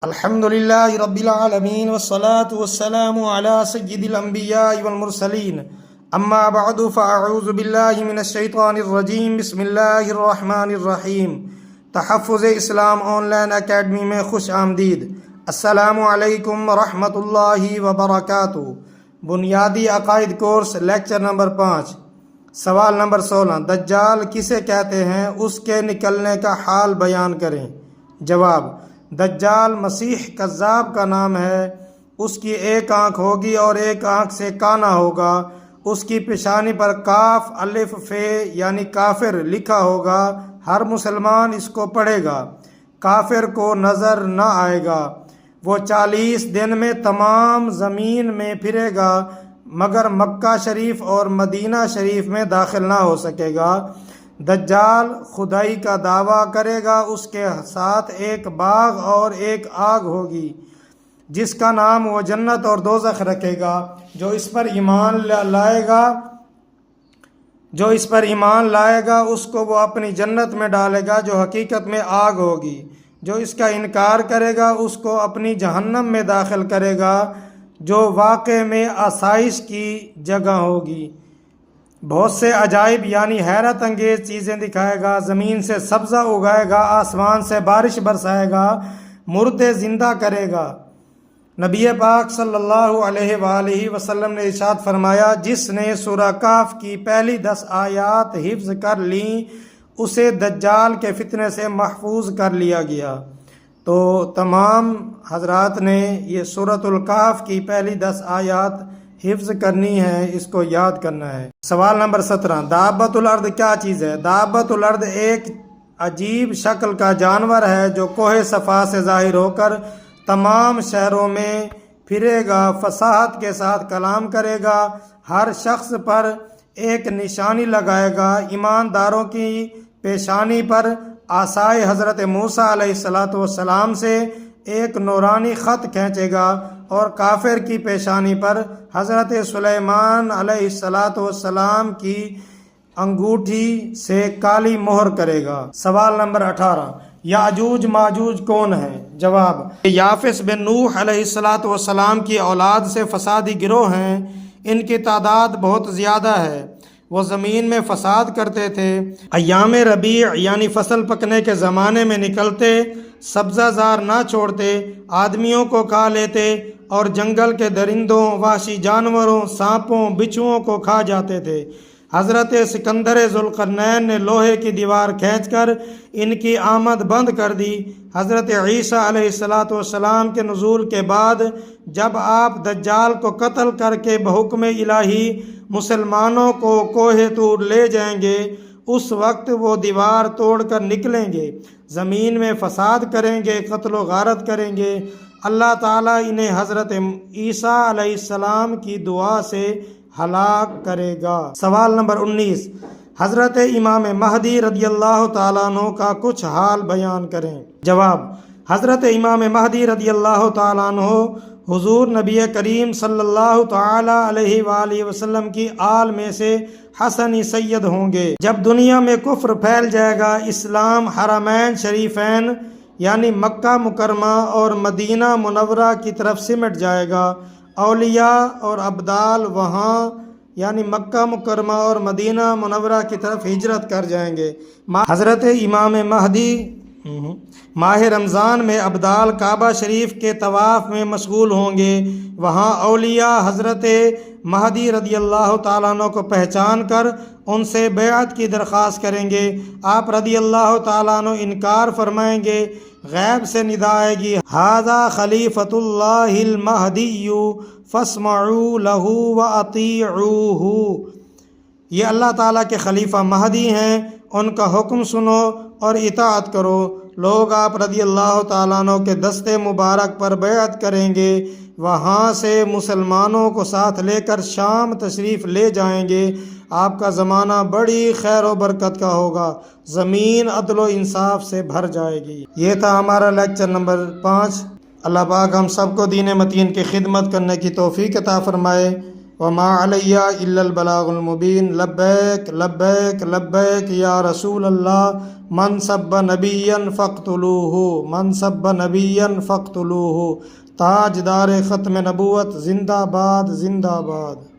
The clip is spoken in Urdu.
الحمد لله رب العالمين والصلاة والسلام على سيد الأنبياء والمرسلين اما بعد فاعوذ بالله من الشیطان الرجیم بسم اللہ الرحمن الرحیم۔ تحفظ اسلام آن لائن اکیڈمی میں خوش آمدید۔ السلام علیکم ورحمۃ اللہ وبرکاتہ۔ بنیادی عقائد کورس لیکچر نمبر 5، سوال نمبر 16، دجال کسے کہتے ہیں، اس کے نکلنے کا حال بیان کریں۔ جواب: دجال مسیح کذاب کا نام ہے۔ اس کی ایک آنکھ ہوگی اور ایک آنکھ سے کانا ہوگا۔ اس کی پیشانی پر کاف الف فے یعنی کافر لکھا ہوگا۔ ہر مسلمان اس کو پڑھے گا، کافر کو نظر نہ آئے گا۔ وہ 40 دن میں تمام زمین میں پھرے گا مگر مکہ شریف اور مدینہ شریف میں داخل نہ ہو سکے گا۔ دجال خدائی کا دعویٰ کرے گا۔ اس کے ساتھ ایک باغ اور ایک آگ ہوگی جس کا نام وہ جنت اور دوزخ رکھے گا۔ جو اس پر ایمان لائے گا اس کو وہ اپنی جنت میں ڈالے گا جو حقیقت میں آگ ہوگی۔ جو اس کا انکار کرے گا اس کو اپنی جہنم میں داخل کرے گا جو واقع میں آسائش کی جگہ ہوگی۔ بہت سے عجائب یعنی حیرت انگیز چیزیں دکھائے گا۔ زمین سے سبزہ اگائے گا، آسمان سے بارش برسائے گا، مردے زندہ کرے گا۔ نبی پاک صلی اللہ علیہ وآلہ وسلم نے ارشاد فرمایا، جس نے سورہ کہف کی پہلی 10 آیات حفظ کر لیں اسے دجال کے فتنے سے محفوظ کر لیا گیا۔ تو تمام حضرات نے یہ سورۃ الکہف کی پہلی 10 آیات حفظ کرنی ہے، اس کو یاد کرنا ہے۔ سوال نمبر 17، دابۃ الارض کیا چیز ہے؟ دابۃ الارض ایک عجیب شکل کا جانور ہے جو کوہ صفا سے ظاہر ہو کر تمام شہروں میں پھرے گا، فصاحت کے ساتھ کلام کرے گا، ہر شخص پر ایک نشانی لگائے گا۔ ایمانداروں کی پیشانی پر عصائے حضرت موسیٰ علیہ السلام سے ایک نورانی خط کھینچے گا اور کافر کی پیشانی پر حضرت سلیمان علیہ السلام کی انگوٹھی سے کالی مہر کرے گا۔ سوال نمبر 18، یاجوج ماجوج کون ہے؟ جواب: یافس بن نوح علیہ السلام کی اولاد سے فسادی گروہ ہیں۔ ان کی تعداد بہت زیادہ ہے۔ وہ زمین میں فساد کرتے تھے۔ ایام ربیع یعنی فصل پکنے کے زمانے میں نکلتے، سبزہ زار نہ چھوڑتے، آدمیوں کو کھا لیتے اور جنگل کے درندوں، وحشی جانوروں، سانپوں، بچھوؤں کو کھا جاتے تھے۔ حضرت سکندر ذوالقرنین نے لوہے کی دیوار کھینچ کر ان کی آمد بند کر دی۔ حضرت عیسیٰ علیہ السلام کے نزول کے بعد جب آپ دجال کو قتل کر کے بحکم الہی مسلمانوں کو کوہ طور لے جائیں گے، اس وقت وہ دیوار توڑ کر نکلیں گے، زمین میں فساد کریں گے، قتل و غارت کریں گے۔ اللہ تعالیٰ انہیں حضرت عیسیٰ علیہ السلام کی دعا سے ہلاک کرے گا۔ سوال نمبر 19، حضرت امام مہدی رضی اللہ تعالیٰ عنہ کا کچھ حال بیان کریں۔ جواب: حضرت امام مہدی رضی اللہ تعالیٰ عنہ حضور نبی کریم صلی اللہ تعالیٰ علیہ وآلہ وسلم کی آل میں سے حسنی سید ہوں گے۔ جب دنیا میں کفر پھیل جائے گا، اسلام حرمین شریفین یعنی مکہ مکرمہ اور مدینہ منورہ کی طرف سمٹ جائے گا، اولیاء اور ابدال وہاں یعنی مکہ مکرمہ اور مدینہ منورہ کی طرف ہجرت کر جائیں گے۔ حضرت امام مہدی ماہ رمضان میں ابدال کعبہ شریف کے طواف میں مشغول ہوں گے۔ وہاں اولیاء حضرت مہدی رضی اللہ تعالیٰ عنہ کو پہچان کر ان سے بیعت کی درخواست کریں گے۔ آپ رضی اللہ تعالیٰ عنہ انکار فرمائیں گے۔ غیب سے ندا آئے گی، ھذا خلیفۃ اللہ المہدی فاسمعوا لہ واطیعوہ۔ یہ اللہ تعالیٰ کے خلیفہ مہدی ہیں، ان کا حکم سنو اور اطاعت کرو۔ لوگ آپ رضی اللہ تعالیٰ عنہ کے دستے مبارک پر بیعت کریں گے، وہاں سے مسلمانوں کو ساتھ لے کر شام تشریف لے جائیں گے۔ آپ کا زمانہ بڑی خیر و برکت کا ہوگا، زمین عدل و انصاف سے بھر جائے گی۔ یہ تھا ہمارا لیکچر نمبر 5۔ اللہ پاک ہم سب کو دین متین کی خدمت کرنے کی توفیق عطا فرمائے۔ وما علی الا البلاغ المبین لبیک لبیک لبیک یا رسول اللہ من سب نبیا فاقتلوہ من سب نبیا فاقتلوہ تاجدار ختم نبوت زندہ باد زندہ باد.